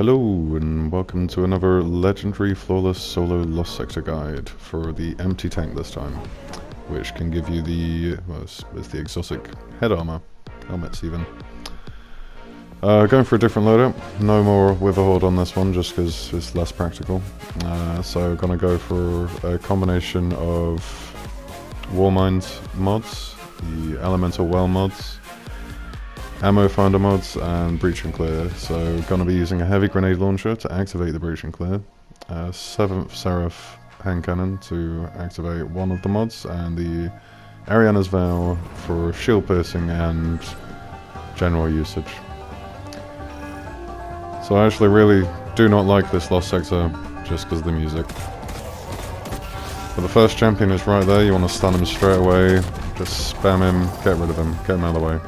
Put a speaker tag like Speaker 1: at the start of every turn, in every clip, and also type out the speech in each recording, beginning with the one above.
Speaker 1: Hello and welcome to another legendary flawless solo Lost Sector guide for the empty tank this time, which can give you the, well, it's the exotic head armor, helmets even. Going for a different loadout, no more Witherhoard on this one just because it's less practical. So gonna go for a combination of Warmind mods, the Elemental Well mods, Ammo Finder mods, and Breach and Clear. So gonna be using a heavy grenade launcher to activate the Breach and Clear, 7th Seraph hand cannon to activate one of the mods, and the Ariana's Vow for shield piercing and general usage. So I actually really do not like this Lost Sector just because of the music. But the first champion is right there, you want to stun him straight away, just spam him, get rid of him, get him out of the way.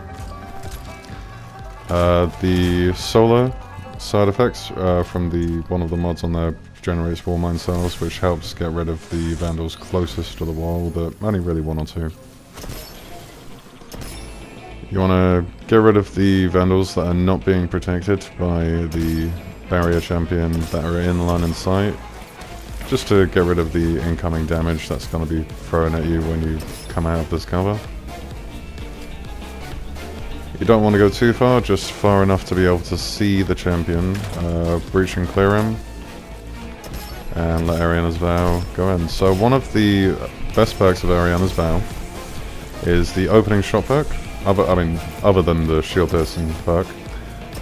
Speaker 1: The solar side effects from one of the mods on there generates Warmind cells, which helps get rid of the Vandals closest to the wall, but only really one or two. You want to get rid of the Vandals that are not being protected by the barrier champion that are in line in sight, just to get rid of the incoming damage that's going to be thrown at you when you come out of this cover. You don't want to go too far, just far enough to be able to see the champion. Breach and clear him, and let Ariana's Vow go in. So one of the best perks of Ariana's Vow is the opening shot perk, other than the shield piercing perk.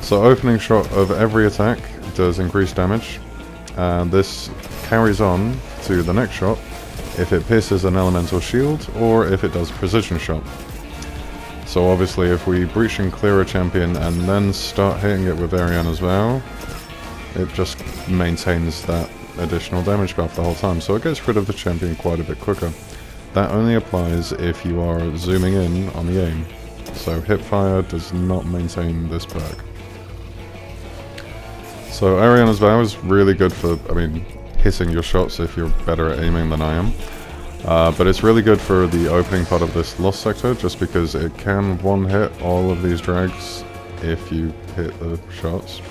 Speaker 1: So opening shot of every attack does increased damage, and this carries on to the next shot if it pierces an elemental shield or if it does precision shot. So obviously if we breach and clear a champion and then start hitting it with Ariana's Vow, it just maintains that additional damage buff the whole time, so it gets rid of the champion quite a bit quicker. That only applies if you are zooming in on the aim, so hipfire does not maintain this perk. So Ariana's Vow is really good for, hitting your shots if you're better at aiming than I am. But it's really good for the opening part of this Lost Sector, just because it can one-hit all of these dregs if you hit the shots.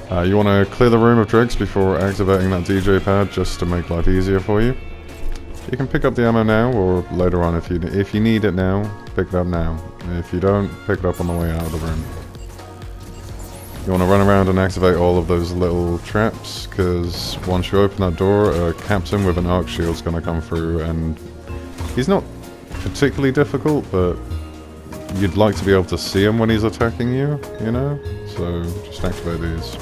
Speaker 1: You want to clear the room of dregs before activating that DJ pad, just to make life easier for you. You can pick up the ammo now, or later on if you need it now, pick it up now. If you don't, pick it up on the way out of the room. You want to run around and activate all of those little traps, because once you open that door, a captain with an arc shield is going to come through, and he's not particularly difficult, but you'd like to be able to see him when he's attacking you, you know? So just activate these.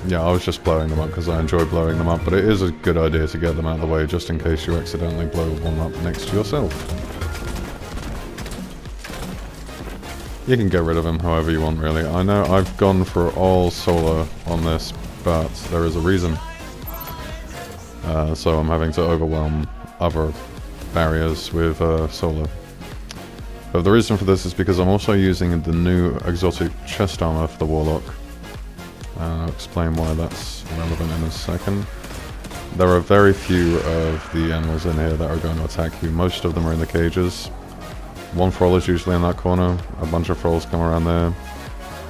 Speaker 1: Yeah, I was just blowing them up because I enjoy blowing them up, but it is a good idea to get them out of the way just in case you accidentally blow one up next to yourself. You can get rid of him however you want, really. I know I've gone for all solar on this, but there is a reason. So I'm having to overwhelm other barriers with solar. But the reason for this is because I'm also using the new exotic chest armor for the Warlock. I'll explain why that's relevant in a second. There are very few of the animals in here that are going to attack you. Most of them are in the cages. One Thrall is usually in that corner, a bunch of Thralls come around there.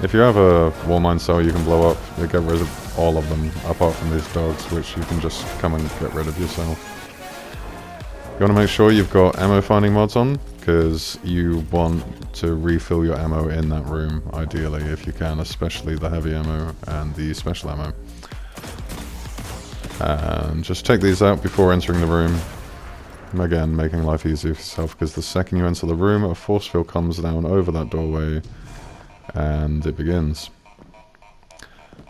Speaker 1: If you have a Warmind cell you can blow up, you get rid of all of them, apart from these dogs, which you can just come and get rid of yourself. You want to make sure you've got ammo finding mods on, because you want to refill your ammo in that room, ideally, if you can, especially the heavy ammo and the special ammo. And just take these out before entering the room. Again, making life easier for yourself, because the second you enter the room, a force field comes down over that doorway, and it begins.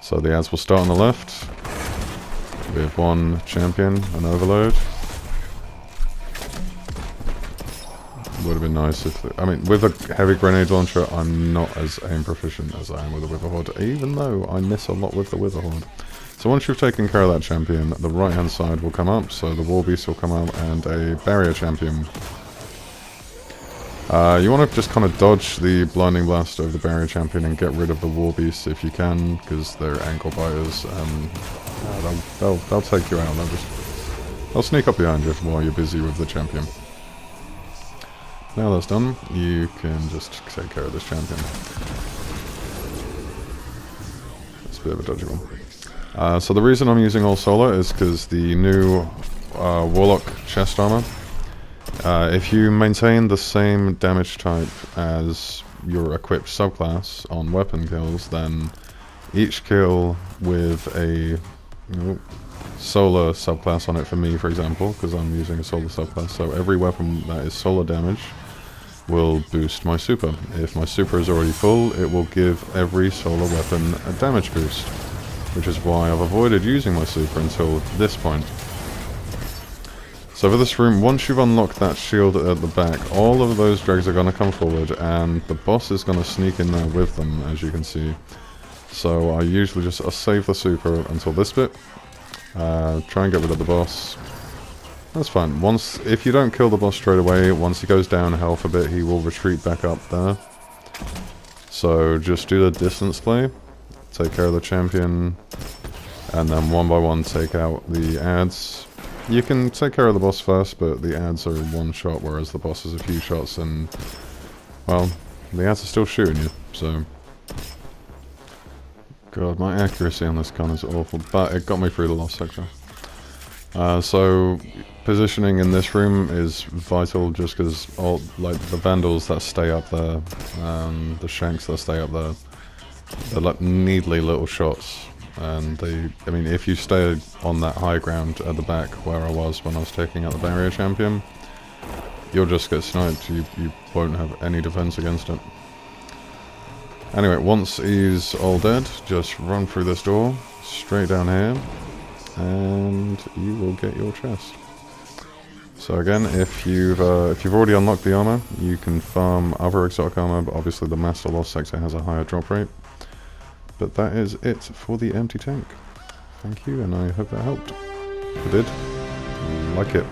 Speaker 1: So the ads will start on the left, with one champion, an overload. Would have been nice if, with a heavy grenade launcher, I'm not as aim proficient as I am with a Witherhoard, even though I miss a lot with the Witherhoard. So once you've taken care of that champion, the right hand side will come up, so the Warbeast will come up, and a barrier champion. You want to just kind of dodge the blinding blast of the barrier champion and get rid of the Warbeast if you can, because they're ankle biters, and they'll take you out. They'll sneak up behind you while you're busy with the champion. Now that's done, you can just take care of this champion. a bit of a dodgy one. So the reason I'm using all solar is because the new Warlock chest armor, if you maintain the same damage type as your equipped subclass on weapon kills, then each kill with a solar subclass on it, for me for example, because I'm using a solar subclass, so every weapon that is solar damage will boost my super. If my super is already full, it will give every solar weapon a damage boost, which is why I've avoided using my super until this point. So for this room, once you've unlocked that shield at the back, all of those dregs are going to come forward, and the boss is going to sneak in there with them, as you can see. So I usually just save the super until this bit, try and get rid of the boss. That's fine. If you don't kill the boss straight away, once he goes down health a bit, he will retreat back up there. So just do the distance play, take care of the champion, and then one by one take out the adds. You can take care of the boss first, but the adds are one shot, whereas the boss is a few shots, and, well, the adds are still shooting you, so... God, my accuracy on this gun is awful, but it got me through the last sector. So, positioning in this room is vital, just because all, like, the Vandals that stay up there, the Shanks that stay up there, they're like needly little shots. And I mean, if you stay on that high ground at the back where I was when I was taking out the barrier champion, you'll just get sniped. You won't have any defense against it. Anyway, once he's all dead, just run through this door, straight down here, and you will get your chest. So again, if you've already unlocked the armor, you can farm other exotic armor, but obviously the Master Lost sector has a higher drop rate. But that is it for the empty tank. Thank you, and I hope that helped. If it did, like it.